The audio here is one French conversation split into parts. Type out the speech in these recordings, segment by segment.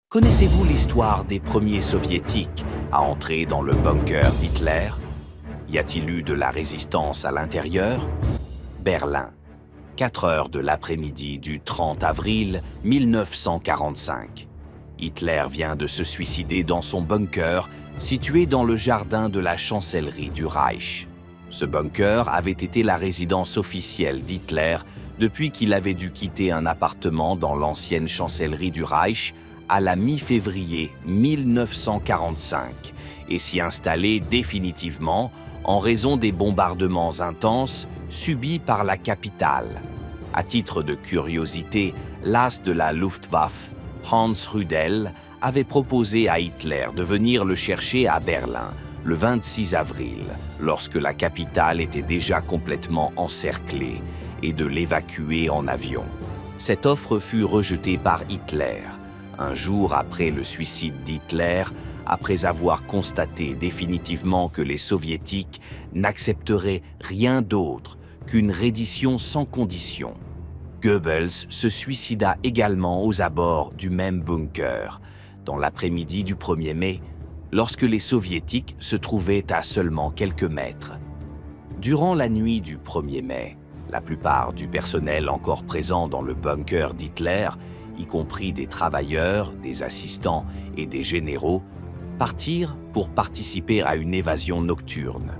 Connaissez-vous l'histoire des premiers soviétiques à entrer dans le bunker d'Hitler? Y a-t-il eu de la résistance à l'intérieur? Berlin, 4 heures de l'après-midi du 30 avril 1945. Hitler vient de se suicider dans son bunker, situé dans le jardin de la chancellerie du Reich. Ce bunker avait été la résidence officielle d'Hitler depuis qu'il avait dû quitter un appartement dans l'ancienne chancellerie du Reich à la mi-février 1945 et s'y installer définitivement en raison des bombardements intenses subis par la capitale. À titre de curiosité, l'as de la Luftwaffe, Hans Rudel, avait proposé à Hitler de venir le chercher à Berlin le 26 avril, lorsque la capitale était déjà complètement encerclée, et de l'évacuer en avion. Cette offre fut rejetée par Hitler. Un jour après le suicide d'Hitler, après avoir constaté définitivement que les Soviétiques n'accepteraient rien d'autre qu'une reddition sans condition, Goebbels se suicida également aux abords du même bunker, dans l'après-midi du 1er mai, lorsque les Soviétiques se trouvaient à seulement quelques mètres. Durant la nuit du 1er mai, la plupart du personnel encore présent dans le bunker d'Hitler, y compris des travailleurs, des assistants et des généraux, partirent pour participer à une évasion nocturne.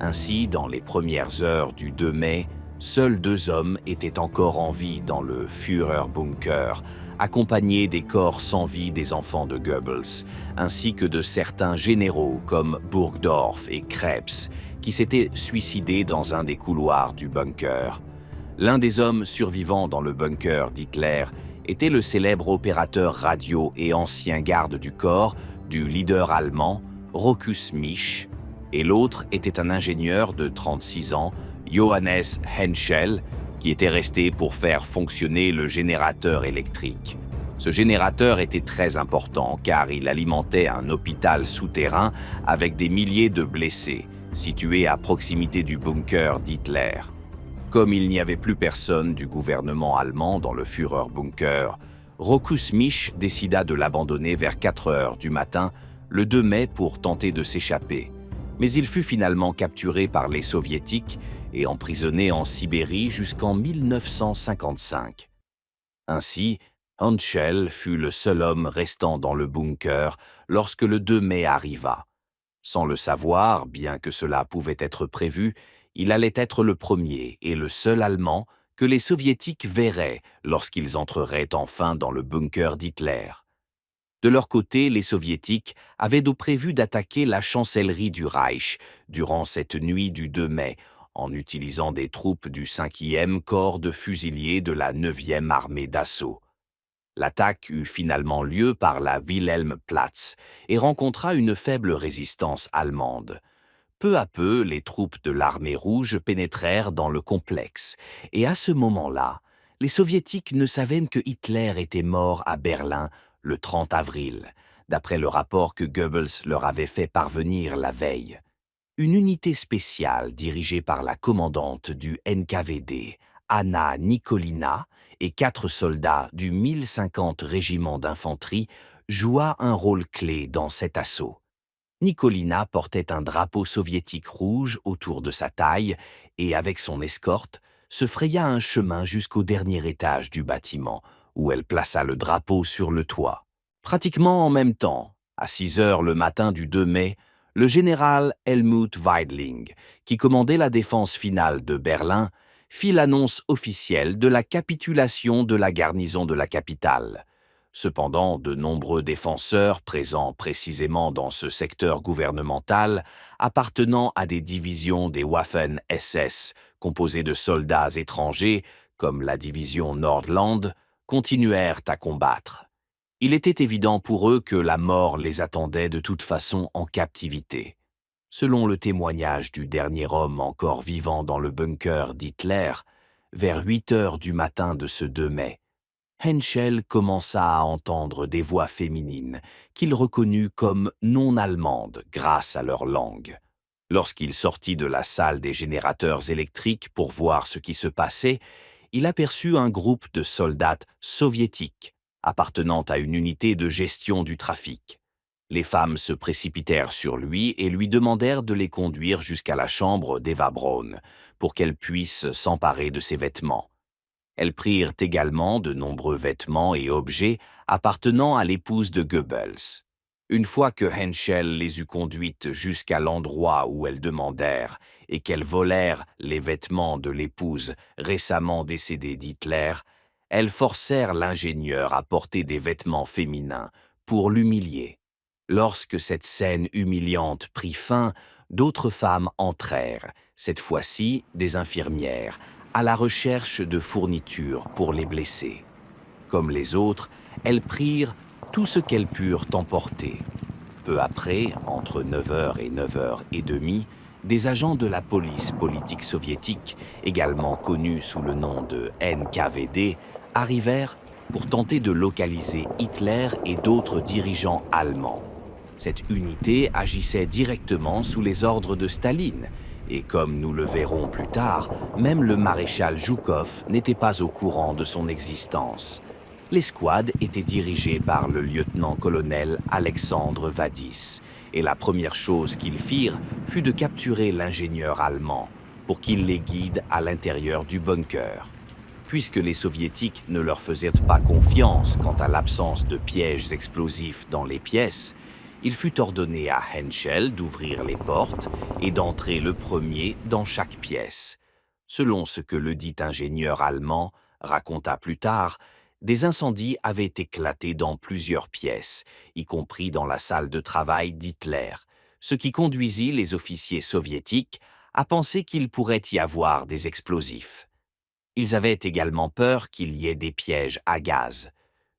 Ainsi, dans les premières heures du 2 mai, seuls 2 hommes étaient encore en vie dans le Führerbunker, accompagnés des corps sans vie des enfants de Goebbels, ainsi que de certains généraux comme Burgdorf et Krebs, qui s'étaient suicidés dans un des couloirs du bunker. L'un des hommes survivants dans le bunker d'Hitler était le célèbre opérateur radio et ancien garde du corps du leader allemand Rochus Misch, et l'autre était un ingénieur de 36 ans, Johannes Henschel, qui était resté pour faire fonctionner le générateur électrique. Ce générateur était très important car il alimentait un hôpital souterrain avec des milliers de blessés, situé à proximité du bunker d'Hitler. Comme il n'y avait plus personne du gouvernement allemand dans le Führerbunker, Rochus Misch décida de l'abandonner vers 4 heures du matin, le 2 mai, pour tenter de s'échapper. Mais il fut finalement capturé par les Soviétiques et emprisonné en Sibérie jusqu'en 1955. Ainsi, Henschel fut le seul homme restant dans le bunker lorsque le 2 mai arriva. Sans le savoir, bien que cela pouvait être prévu, il allait être le premier et le seul Allemand que les Soviétiques verraient lorsqu'ils entreraient enfin dans le bunker d'Hitler. De leur côté, les Soviétiques avaient donc prévu d'attaquer la chancellerie du Reich durant cette nuit du 2 mai, en utilisant des troupes du 5e corps de fusiliers de la 9e armée d'assaut. L'attaque eut finalement lieu par la Wilhelmplatz et rencontra une faible résistance allemande. Peu à peu, les troupes de l'armée rouge pénétrèrent dans le complexe, et à ce moment-là, les Soviétiques ne savaient que Hitler était mort à Berlin le 30 avril, d'après le rapport que Goebbels leur avait fait parvenir la veille. Une unité spéciale dirigée par la commandante du NKVD, Anna Nikolina, et 4 soldats du 1050 régiment d'infanterie joua un rôle clé dans cet assaut. Nikolina portait un drapeau soviétique rouge autour de sa taille et, avec son escorte, se fraya un chemin jusqu'au dernier étage du bâtiment, où elle plaça le drapeau sur le toit. Pratiquement en même temps, à 6 heures le matin du 2 mai, le général Helmut Weidling, qui commandait la défense finale de Berlin, fit l'annonce officielle de la capitulation de la garnison de la capitale. Cependant, de nombreux défenseurs présents précisément dans ce secteur gouvernemental, appartenant à des divisions des Waffen-SS composées de soldats étrangers, comme la division Nordland, continuèrent à combattre. Il était évident pour eux que la mort les attendait de toute façon en captivité. Selon le témoignage du dernier homme encore vivant dans le bunker d'Hitler, vers 8 heures du matin de ce 2 mai, Henschel commença à entendre des voix féminines qu'il reconnut comme non allemandes grâce à leur langue. Lorsqu'il sortit de la salle des générateurs électriques pour voir ce qui se passait, il aperçut un groupe de soldats soviétiques appartenant à une unité de gestion du trafic. Les femmes se précipitèrent sur lui et lui demandèrent de les conduire jusqu'à la chambre d'Eva Braun pour qu'elle puisse s'emparer de ses vêtements. Elles prirent également de nombreux vêtements et objets appartenant à l'épouse de Goebbels. Une fois que Henschel les eut conduites jusqu'à l'endroit où elles demandèrent et qu'elles volèrent les vêtements de l'épouse récemment décédée d'Hitler, elles forcèrent l'ingénieur à porter des vêtements féminins pour l'humilier. Lorsque cette scène humiliante prit fin, d'autres femmes entrèrent, cette fois-ci des infirmières, à la recherche de fournitures pour les blessés. Comme les autres, elles prirent tout ce qu'elles purent emporter. Peu après, entre 9h et 9h30, des agents de la police politique soviétique, également connus sous le nom de NKVD, arrivèrent pour tenter de localiser Hitler et d'autres dirigeants allemands. Cette unité agissait directement sous les ordres de Staline, et comme nous le verrons plus tard, même le maréchal Zhukov n'était pas au courant de son existence. L'escouade était dirigée par le lieutenant-colonel Alexandre Vadis, et la première chose qu'ils firent fut de capturer l'ingénieur allemand pour qu'il les guide à l'intérieur du bunker. Puisque les soviétiques ne leur faisaient pas confiance quant à l'absence de pièges explosifs dans les pièces, il fut ordonné à Henschel d'ouvrir les portes et d'entrer le premier dans chaque pièce. Selon ce que le dit ingénieur allemand raconta plus tard, des incendies avaient éclaté dans plusieurs pièces, y compris dans la salle de travail d'Hitler, ce qui conduisit les officiers soviétiques à penser qu'il pourrait y avoir des explosifs. Ils avaient également peur qu'il y ait des pièges à gaz.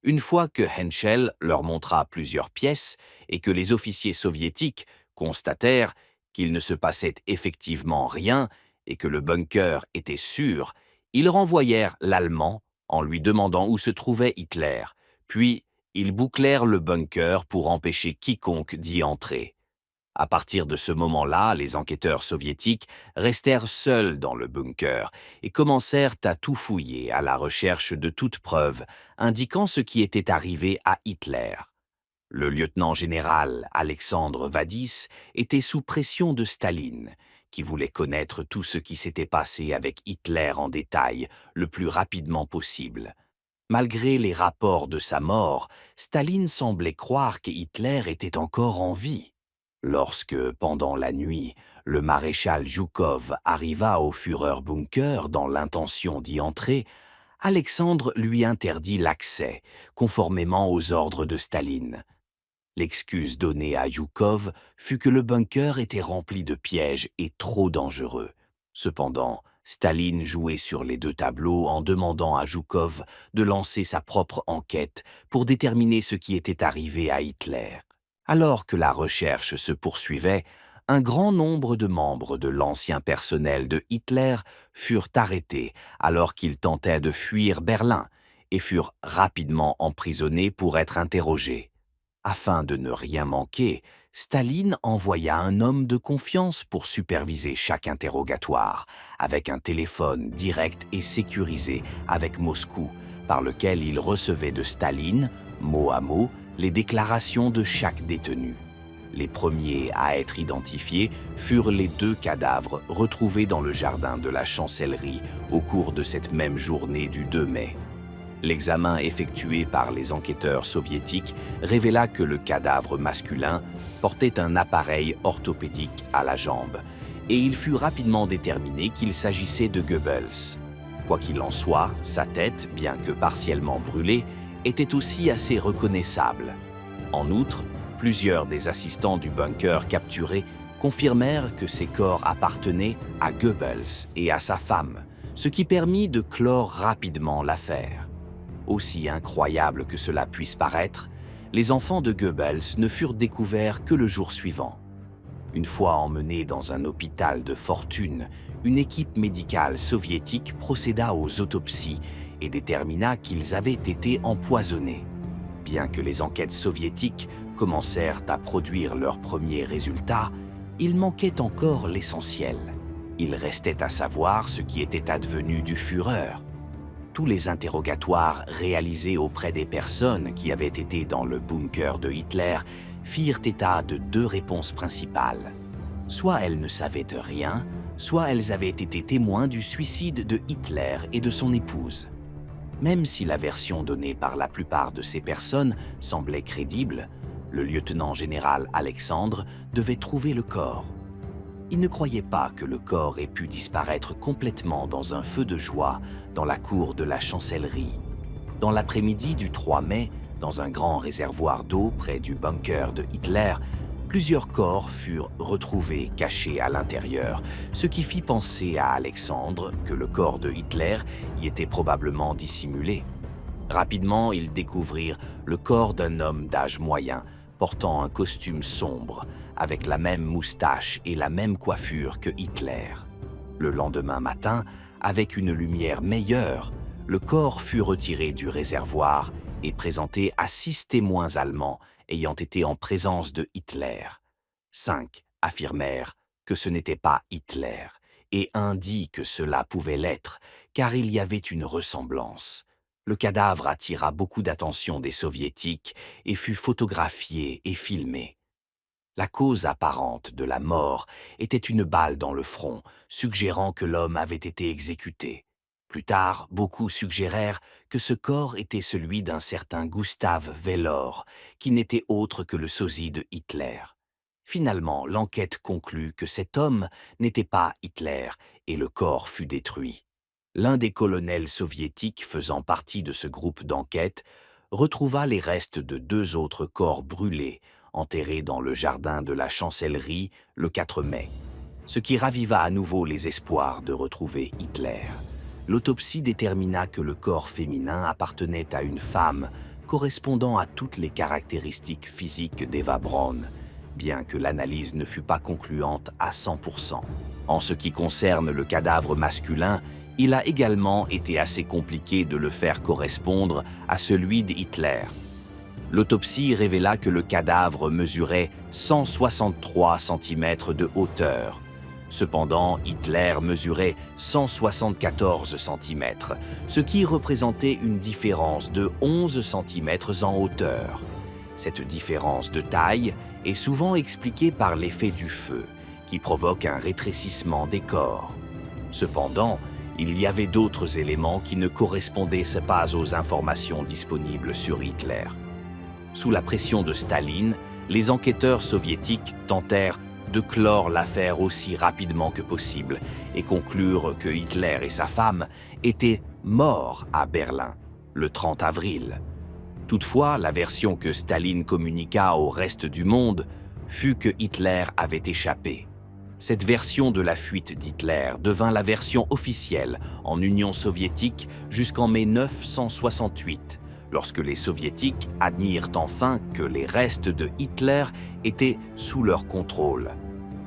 Une fois que Henschel leur montra plusieurs pièces et que les officiers soviétiques constatèrent qu'il ne se passait effectivement rien et que le bunker était sûr, ils renvoyèrent l'Allemand en lui demandant où se trouvait Hitler, puis ils bouclèrent le bunker pour empêcher quiconque d'y entrer. À partir de ce moment-là, les enquêteurs soviétiques restèrent seuls dans le bunker et commencèrent à tout fouiller à la recherche de toute preuve indiquant ce qui était arrivé à Hitler. Le lieutenant-général Alexandre Vadis était sous pression de Staline, qui voulait connaître tout ce qui s'était passé avec Hitler en détail le plus rapidement possible. Malgré les rapports de sa mort, Staline semblait croire que Hitler était encore en vie. Lorsque, pendant la nuit, le maréchal Zhukov arriva au Führerbunker dans l'intention d'y entrer, Alexandre lui interdit l'accès, conformément aux ordres de Staline. L'excuse donnée à Zhukov fut que le bunker était rempli de pièges et trop dangereux. Cependant, Staline jouait sur les deux tableaux en demandant à Zhukov de lancer sa propre enquête pour déterminer ce qui était arrivé à Hitler. Alors que la recherche se poursuivait, un grand nombre de membres de l'ancien personnel de Hitler furent arrêtés alors qu'ils tentaient de fuir Berlin et furent rapidement emprisonnés pour être interrogés. Afin de ne rien manquer, Staline envoya un homme de confiance pour superviser chaque interrogatoire, avec un téléphone direct et sécurisé avec Moscou, par lequel il recevait de Staline, mot à mot, les déclarations de chaque détenu. Les premiers à être identifiés furent les 2 cadavres retrouvés dans le jardin de la chancellerie au cours de cette même journée du 2 mai. L'examen effectué par les enquêteurs soviétiques révéla que le cadavre masculin portait un appareil orthopédique à la jambe, et il fut rapidement déterminé qu'il s'agissait de Goebbels. Quoi qu'il en soit, sa tête, bien que partiellement brûlée, était aussi assez reconnaissable. En outre, plusieurs des assistants du bunker capturés confirmèrent que ces corps appartenaient à Goebbels et à sa femme, ce qui permit de clore rapidement l'affaire. Aussi incroyable que cela puisse paraître, les enfants de Goebbels ne furent découverts que le jour suivant. Une fois emmenés dans un hôpital de fortune, une équipe médicale soviétique procéda aux autopsies et détermina qu'ils avaient été empoisonnés. Bien que les enquêtes soviétiques commencèrent à produire leurs premiers résultats, il manquait encore l'essentiel. Il restait à savoir ce qui était advenu du Führer. Tous les interrogatoires réalisés auprès des personnes qui avaient été dans le bunker de Hitler firent état de deux réponses principales. Soit elles ne savaient de rien, soit elles avaient été témoins du suicide de Hitler et de son épouse. Même si la version donnée par la plupart de ces personnes semblait crédible, le lieutenant général Alexandre devait trouver le corps. Il ne croyait pas que le corps ait pu disparaître complètement dans un feu de joie dans la cour de la chancellerie. Dans l'après-midi du 3 mai, dans un grand réservoir d'eau près du bunker de Hitler, plusieurs corps furent retrouvés cachés à l'intérieur, ce qui fit penser à Alexandre que le corps de Hitler y était probablement dissimulé. Rapidement, ils découvrirent le corps d'un homme d'âge moyen, portant un costume sombre, avec la même moustache et la même coiffure que Hitler. Le lendemain matin, avec une lumière meilleure, le corps fut retiré du réservoir et présenté à 6 témoins allemands ayant été en présence de Hitler. 5 affirmèrent que ce n'était pas Hitler, et un dit que cela pouvait l'être, car il y avait une ressemblance. Le cadavre attira beaucoup d'attention des Soviétiques et fut photographié et filmé. La cause apparente de la mort était une balle dans le front, suggérant que l'homme avait été exécuté. Plus tard, beaucoup suggérèrent que ce corps était celui d'un certain Gustav Wellor, qui n'était autre que le sosie de Hitler. Finalement, l'enquête conclut que cet homme n'était pas Hitler et le corps fut détruit. L'un des colonels soviétiques faisant partie de ce groupe d'enquête retrouva les restes de 2 autres corps brûlés, enterrés dans le jardin de la chancellerie le 4 mai, ce qui raviva à nouveau les espoirs de retrouver Hitler. L'autopsie détermina que le corps féminin appartenait à une femme correspondant à toutes les caractéristiques physiques d'Eva Braun, bien que l'analyse ne fût pas concluante à 100%. En ce qui concerne le cadavre masculin, il a également été assez compliqué de le faire correspondre à celui d'Hitler. L'autopsie révéla que le cadavre mesurait 163 cm de hauteur. Cependant, Hitler mesurait 174 cm, ce qui représentait une différence de 11 cm en hauteur. Cette différence de taille est souvent expliquée par l'effet du feu, qui provoque un rétrécissement des corps. Cependant, il y avait d'autres éléments qui ne correspondaient pas aux informations disponibles sur Hitler. Sous la pression de Staline, les enquêteurs soviétiques tentèrent de clore l'affaire aussi rapidement que possible et conclure que Hitler et sa femme étaient morts à Berlin le 30 avril. Toutefois, la version que Staline communiqua au reste du monde fut que Hitler avait échappé. Cette version de la fuite d'Hitler devint la version officielle en Union soviétique jusqu'en mai 1968, lorsque les Soviétiques admirent enfin que les restes de Hitler étaient sous leur contrôle.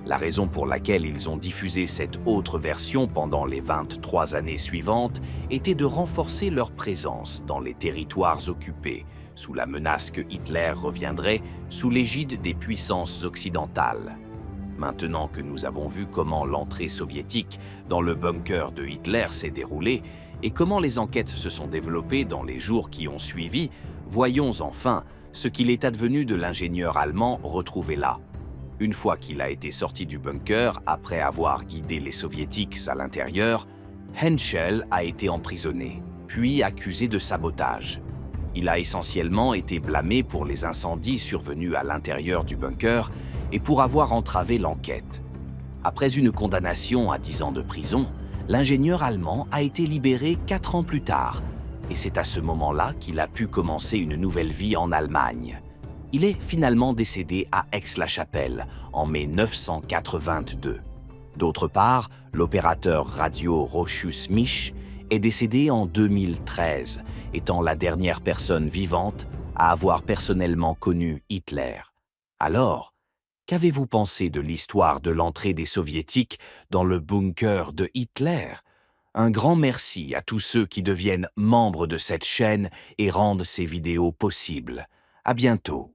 La raison pour laquelle ils ont diffusé cette autre version pendant les 23 années suivantes était de renforcer leur présence dans les territoires occupés, sous la menace que Hitler reviendrait sous l'égide des puissances occidentales. Maintenant que nous avons vu comment l'entrée soviétique dans le bunker de Hitler s'est déroulée et comment les enquêtes se sont développées dans les jours qui ont suivi, voyons enfin ce qu'il est advenu de l'ingénieur allemand retrouvé là. Une fois qu'il a été sorti du bunker après avoir guidé les soviétiques à l'intérieur, Henschel a été emprisonné, puis accusé de sabotage. Il a essentiellement été blâmé pour les incendies survenus à l'intérieur du bunker et pour avoir entravé l'enquête. Après une condamnation à 10 ans de prison, l'ingénieur allemand a été libéré 4 ans plus tard, et c'est à ce moment-là qu'il a pu commencer une nouvelle vie en Allemagne. Il est finalement décédé à Aix-la-Chapelle en mai 1982. D'autre part, l'opérateur radio Rochus Mich est décédé en 2013, étant la dernière personne vivante à avoir personnellement connu Hitler. Alors, qu'avez-vous pensé de l'histoire de l'entrée des Soviétiques dans le bunker de Hitler? Un grand merci à tous ceux qui deviennent membres de cette chaîne et rendent ces vidéos possibles. À bientôt.